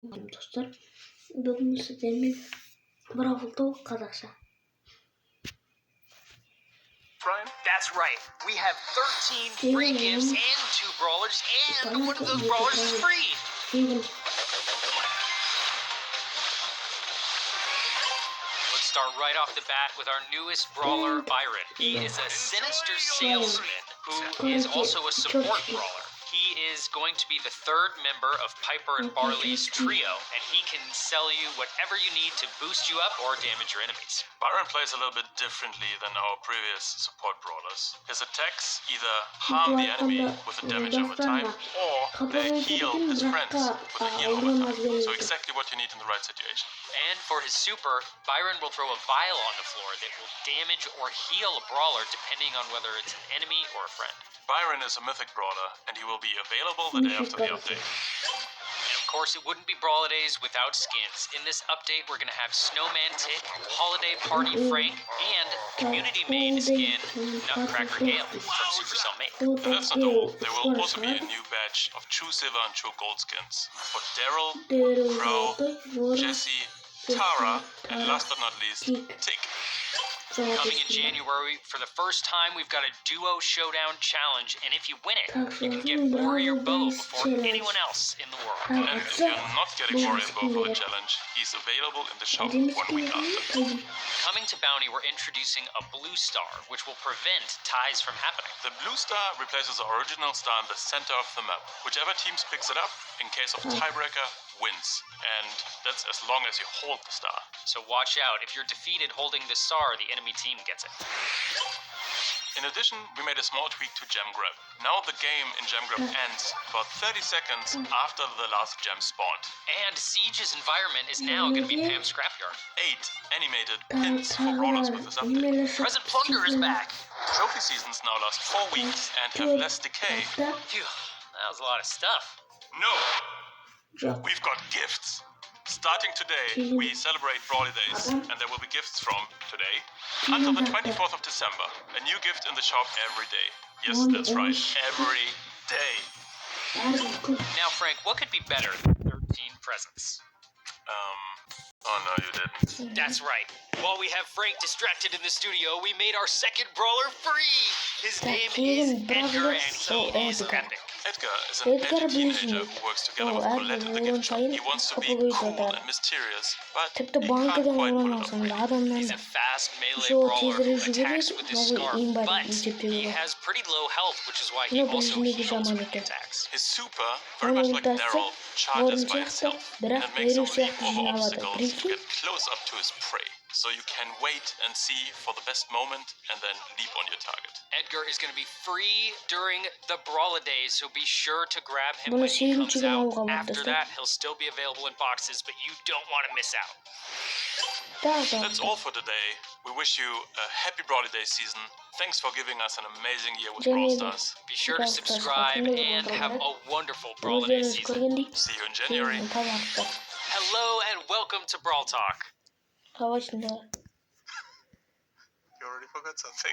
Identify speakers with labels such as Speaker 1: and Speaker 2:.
Speaker 1: достар, бүгін сіздермен Бравл толк қазақша.
Speaker 2: That's right. We have 13 free gifts and 2 brawlers, and one of those brawlers is free. Let's start right off the bat with our newest brawler, Byron. He is a sinister salesman who is also a support brawler. He is going to be the third member of Piper and Barley's trio, and he can sell you whatever you need to boost you up or damage your enemies.
Speaker 3: Byron plays a little bit differently than our previous support brawlers. His attacks either harm the enemy with a damage over time, or they heal his friends with a heal over time. So exactly what you need in the right situation.
Speaker 2: And for his super, Byron will throw a vial on the floor that will damage or heal a brawler depending on whether it's an enemy or a friend.
Speaker 3: Byron is a mythic brawler, and he will be available the day after the update.
Speaker 2: And of course, it wouldn't be Brawladays without skins. In this update, we're going to have Snowman Tick, Holiday Party Frank, and community-made skin Nutcracker Gale from Supercell Mate.
Speaker 3: And that's not all. There will also be a new batch of True Silver and True Gold skins for Daryl, Pro, Jesse, Tara, and last but not least, Tick.
Speaker 2: Coming in January, for the first time, we've got a duo showdown challenge, and if you win it, you can get Warrior Bow before anyone else in the world.
Speaker 3: And if you're not getting Warrior Bow for the challenge, he's available in the shop 1 week after.
Speaker 2: Coming to Bounty, we're introducing a blue star, which will prevent ties from happening.
Speaker 3: The blue star replaces the original star in the center of the map. Whichever teams picks it up, in case of tiebreaker, wins. And that's as long as you hold the star.
Speaker 2: So watch out. If you're defeated holding the star, the enemy team gets it.
Speaker 3: In addition, we made a small tweak to Gem Grab. Now the game in Gem Grab ends about 30 seconds after the last gem spawned.
Speaker 2: And Siege's environment is now going to be Pam's Scrapyard.
Speaker 3: 8 animated pins for brawlers with this update.
Speaker 2: Present Plunder is back.
Speaker 3: Trophy seasons now last 4 weeks and have less decay.
Speaker 2: Phew, that was a lot of stuff.
Speaker 3: No! We've got gifts. Starting today, we celebrate Brawly Days, and there will be gifts from today until the 24th of December. A new gift in the shop every day. Yes, that's right, every day.
Speaker 2: Now, Frank, what could be better than 13 presents?
Speaker 3: Oh no, you didn't.
Speaker 2: That's right. While we have Frank distracted in the studio, we made our second brawler free. His name is Edgar, and he is epic.
Speaker 3: Edgar is an edgy teenager who works together with Colette in the gift shop. He wants to be cool and mysterious, but he can't quite pull it off.
Speaker 2: He's a fast melee brawler who attacks with his scarf, but he has pretty low health, which is why he also heals when he attacks.
Speaker 3: His super, very much like Daryl, charges by itself, and it makes a leap over obstacles to get close up to his prey. So you can wait and see for the best moment and then leap on your target.
Speaker 2: Edgar is going to be free during the Brawladays, so be sure to grab him when he comes out. After that, he'll still be available in boxes, but you don't want to miss out.
Speaker 3: That's all for today. We wish you a happy Brawly Day season. Thanks for giving us an amazing year with Brawl Stars.
Speaker 2: Be sure to subscribe and have a wonderful Brawlday season.
Speaker 3: See you in January.
Speaker 2: Hello and welcome to Brawl Talk.
Speaker 3: You already forgot something.